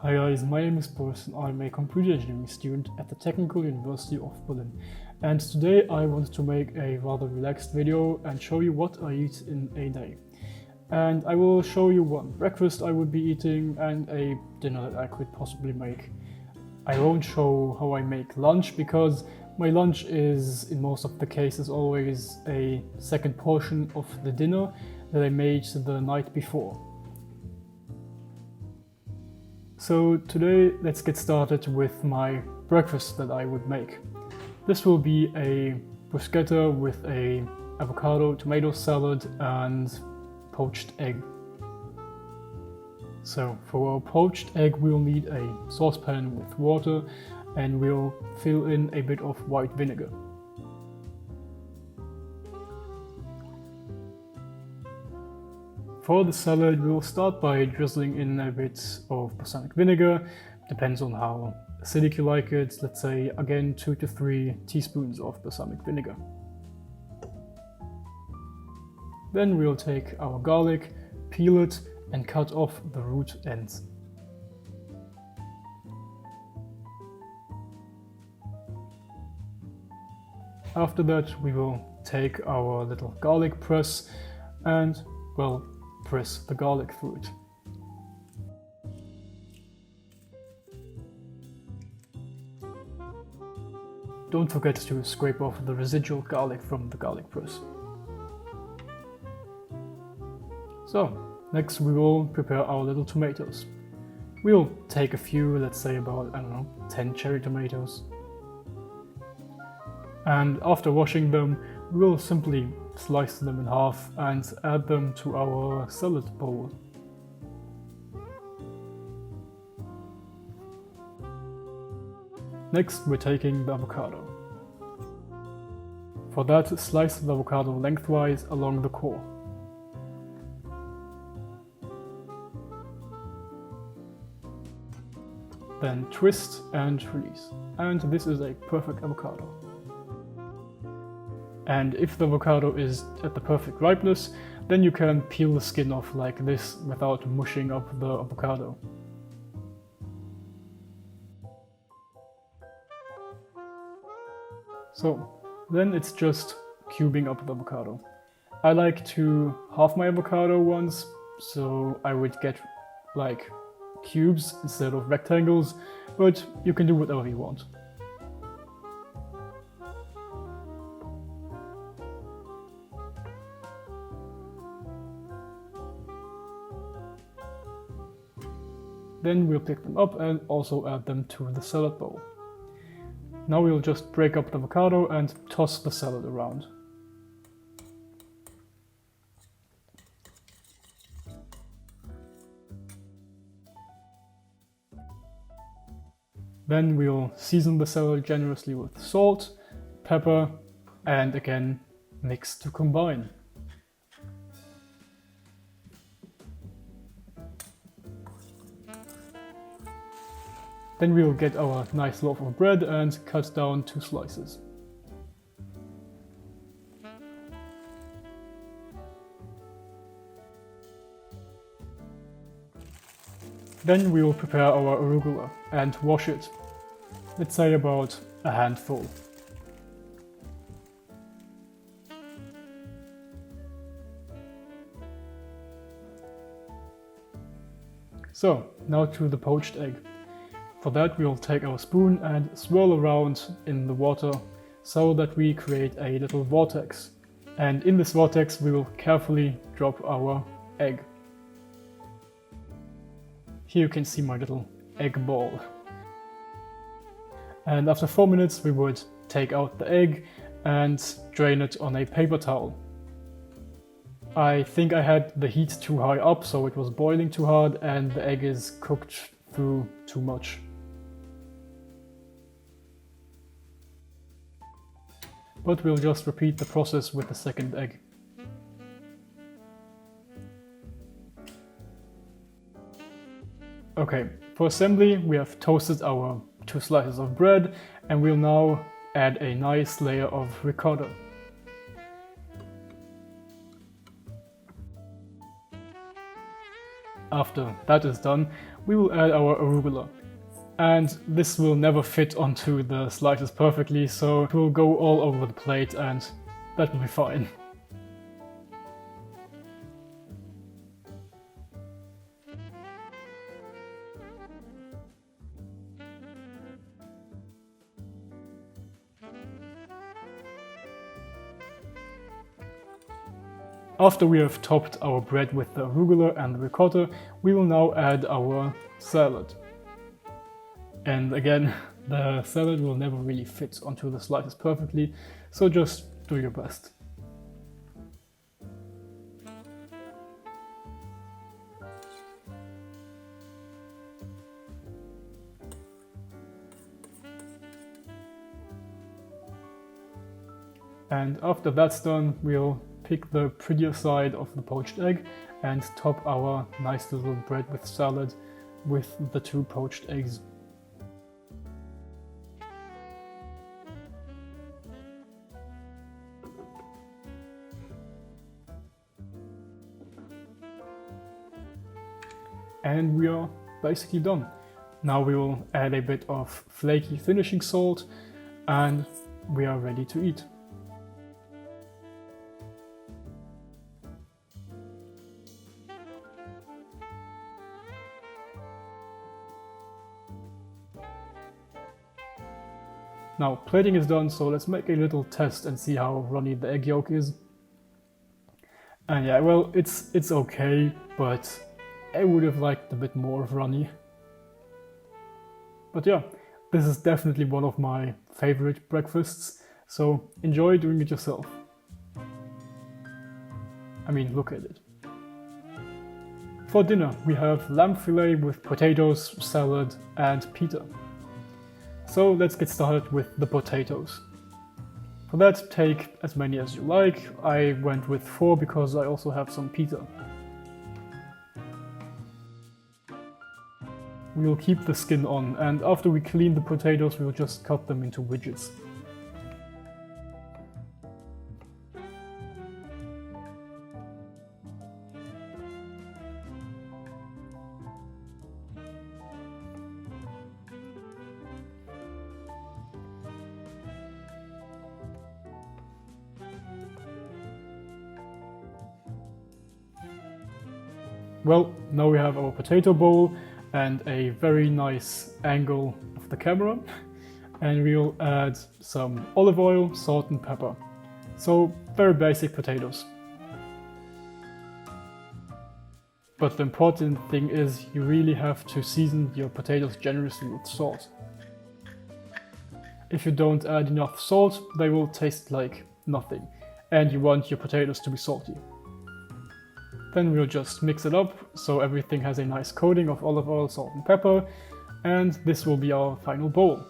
Hi guys, my name is Boris and I'm a computer engineering student at the Technical University of Berlin. And today I wanted to make a rather relaxed video and show you what I eat in a day. And I will show you one breakfast I would be eating and a dinner that I could possibly make. I won't show how I make lunch because my lunch is in most of the cases always a second portion of the dinner that I made the night before. So today let's get started with my breakfast that I would make. This will be a bruschetta with a avocado tomato salad and poached egg. So for our poached egg we'll need a saucepan with water and we'll fill in a bit of white vinegar. For the salad, we'll start by drizzling in a bit of balsamic vinegar. Depends on how acidic you like it. Let's say, again, 2 to 3 teaspoons of balsamic vinegar. Then we'll take our garlic, peel it, and cut off the root ends. After that, we will take our little garlic press and, well, press the garlic through it. Don't forget to scrape off the residual garlic from the garlic press. So, next we will prepare our little tomatoes. We'll take a few, let's say about, 10 cherry tomatoes. And after washing them, we'll simply slice them in half and add them to our salad bowl. Next, we're taking the avocado. For that, slice the avocado lengthwise along the core. Then twist and release. And this is a perfect avocado. And if the avocado is at the perfect ripeness, then you can peel the skin off like this without mushing up the avocado. So, then it's just cubing up the avocado. I like to halve my avocado once, so I would get like cubes instead of rectangles, but you can do whatever you want. Then we'll pick them up and also add them to the salad bowl. Now we'll just break up the avocado and toss the salad around. Then we'll season the salad generously with salt, pepper, and again mix to combine. Then we'll get our nice loaf of bread and cut down 2 slices. Then we will prepare our arugula and wash it. Let's say about a handful. So, now to the poached egg. For that we'll take our spoon and swirl around in the water so that we create a little vortex. And in this vortex we will carefully drop our egg. Here you can see my little egg ball. And after 4 minutes we would take out the egg and drain it on a paper towel. I think I had the heat too high up, so it was boiling too hard and the egg is cooked through too much. But we'll just repeat the process with the second egg. Okay, for assembly we have toasted our 2 slices of bread and we'll now add a nice layer of ricotta. After that is done, we will add our arugula. And this will never fit onto the slices perfectly, so it will go all over the plate and that will be fine. After we have topped our bread with the arugula and the ricotta, we will now add our salad. And again, the salad will never really fit onto the slices perfectly, so just do your best. And after that's done, we'll pick the prettier side of the poached egg and top our nice little bread with salad with the 2 poached eggs. And we are basically done. Now we will add a bit of flaky finishing salt and we are ready to eat. Now plating is done, so let's make a little test and see how runny the egg yolk is. And yeah, well, it's okay, but I would have liked a bit more of runny. But yeah, this is definitely one of my favorite breakfasts, so enjoy doing it yourself. I mean, look at it. For dinner, we have lamb fillet with potatoes, salad, and pita. So let's get started with the potatoes. For that, take as many as you like. I went with 4 because I also have some pita. We'll keep the skin on, and after we clean the potatoes, we'll just cut them into widgets. Well, now we have our potato bowl and a very nice angle of the camera, and we'll add some olive oil, salt and pepper. So very basic potatoes. But the important thing is you really have to season your potatoes generously with salt. If you don't add enough salt, they will taste like nothing, and you want your potatoes to be salty. Then we'll just mix it up so everything has a nice coating of olive oil, salt and pepper, and this will be our final bowl.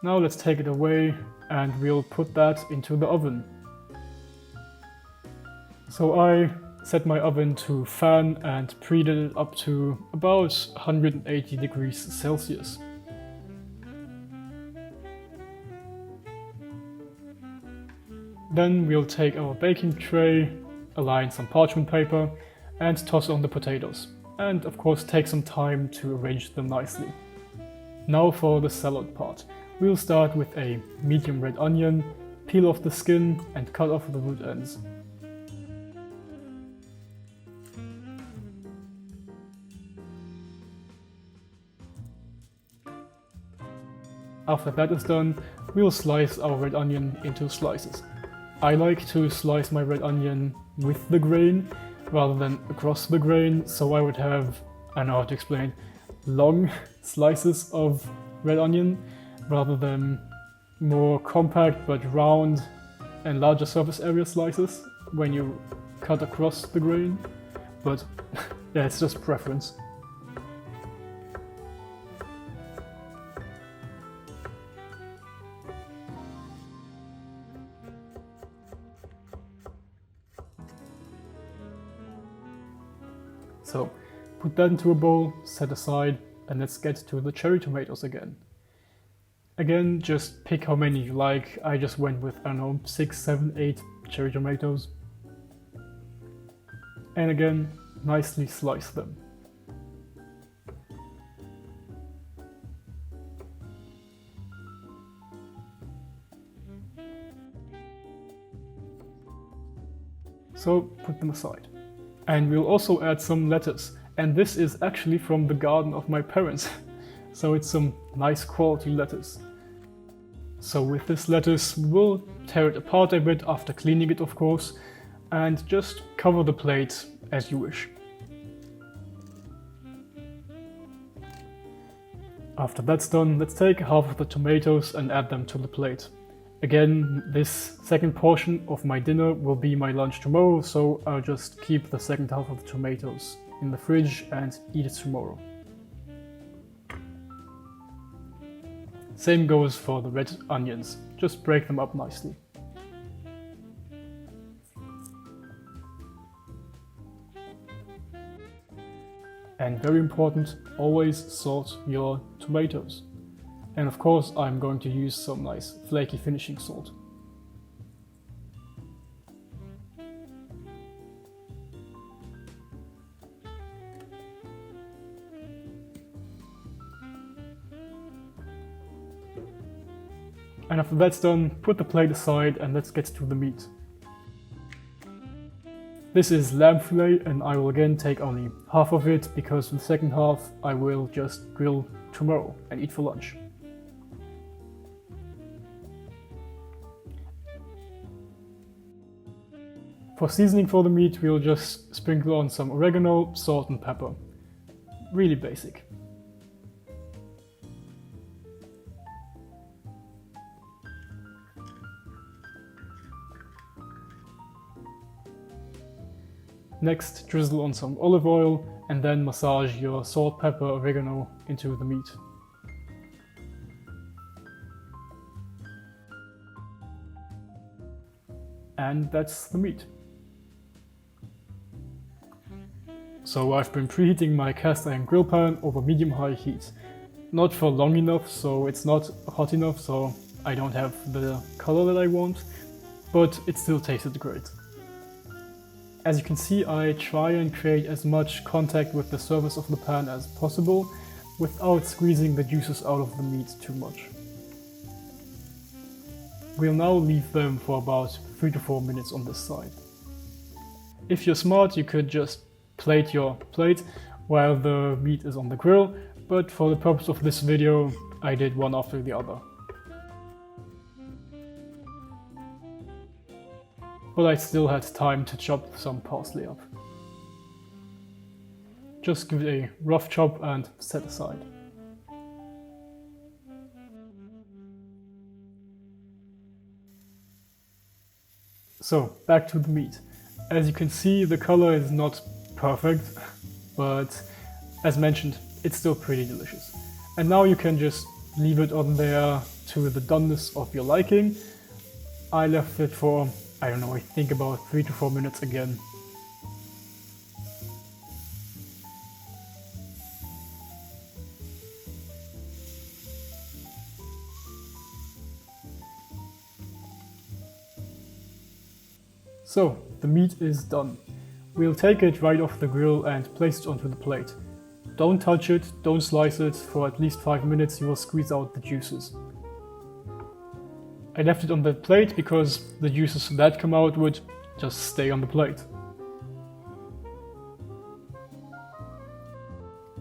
Now let's take it away and we'll put that into the oven. So I set my oven to fan and preheated it up to about 180 degrees Celsius. Then we'll take our baking tray, align some parchment paper and toss on the potatoes. And of course take some time to arrange them nicely. Now for the salad part. We'll start with a medium red onion, peel off the skin and cut off the root ends. After that is done, we'll slice our red onion into slices. I like to slice my red onion with the grain rather than across the grain, so I would have, I don't know how to explain, long slices of red onion rather than more compact but round and larger surface area slices when you cut across the grain. But yeah, it's just preference. So put that into a bowl, set aside, and let's get to the cherry tomatoes again. Again, just pick how many you like. I just went with, I don't know, 6, 7, 8 cherry tomatoes. And again, nicely slice them. so put them aside. And we'll also add some lettuce, and this is actually from the garden of my parents, so it's some nice quality lettuce. So with this lettuce, we'll tear it apart a bit after cleaning it, of course, and just cover the plate as you wish. After that's done, let's take half of the tomatoes and add them to the plate. Again, this second portion of my dinner will be my lunch tomorrow, so I'll just keep the second half of the tomatoes in the fridge and eat it tomorrow. Same goes for the red onions, just break them up nicely. And very important, always salt your tomatoes. And of course, I'm going to use some nice flaky finishing salt. And after that's done, put the plate aside and let's get to the meat. This is lamb fillet, and I will again take only half of it because the second half I will just grill tomorrow and eat for lunch. For seasoning for the meat, we'll just sprinkle on some oregano, salt and pepper. Really basic. Next, drizzle on some olive oil and then massage your salt, pepper, oregano into the meat. And that's the meat. So I've been preheating my cast iron grill pan over medium-high heat. Not for long enough, so it's not hot enough, so I don't have the color that I want, but it still tasted great. As you can see, I try and create as much contact with the surface of the pan as possible without squeezing the juices out of the meat too much. We'll now leave them for about 3 to 4 minutes on this side. If you're smart, you could just plate your plate while the meat is on the grill, but for the purpose of this video, I did one after the other. But I still had time to chop some parsley up. Just give it a rough chop and set aside. So, back to the meat. As you can see, the color is not perfect, but as mentioned, it's still pretty delicious. And now you can just leave it on there to the doneness of your liking. I left it for, I don't know, I think about 3 to 4 minutes again. So, the meat is done. We'll take it right off the grill and place it onto the plate. Don't touch it, don't slice it. For at least 5 minutes you will squeeze out the juices. I left it on the plate because the juices that come out would just stay on the plate.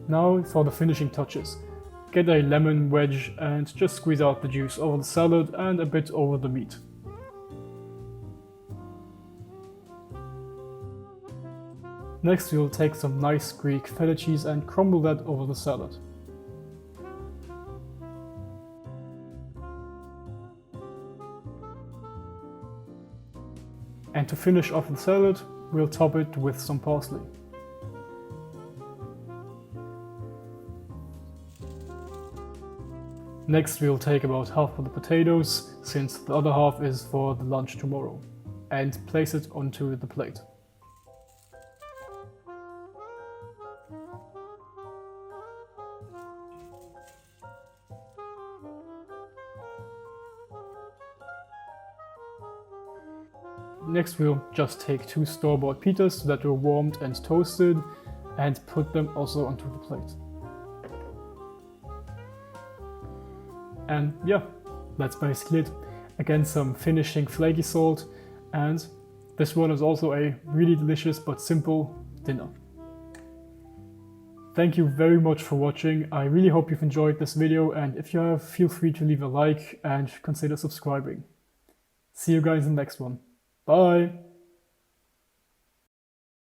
Now for the finishing touches. Get a lemon wedge and just squeeze out the juice over the salad and a bit over the meat. Next we'll take some nice Greek feta cheese and crumble that over the salad. And to finish off the salad, we'll top it with some parsley. Next we'll take about half of the potatoes, since the other half is for the lunch tomorrow, and place it onto the plate. Next we'll just take 2 store-bought pitas that were warmed and toasted and put them also onto the plate. And yeah, that's basically it. Again, some finishing flaky salt and This one is also a really delicious but simple dinner. Thank you very much for watching. I really hope you've enjoyed this video, and if you have, feel free to leave a like and consider subscribing. See you guys in the next one. Bye!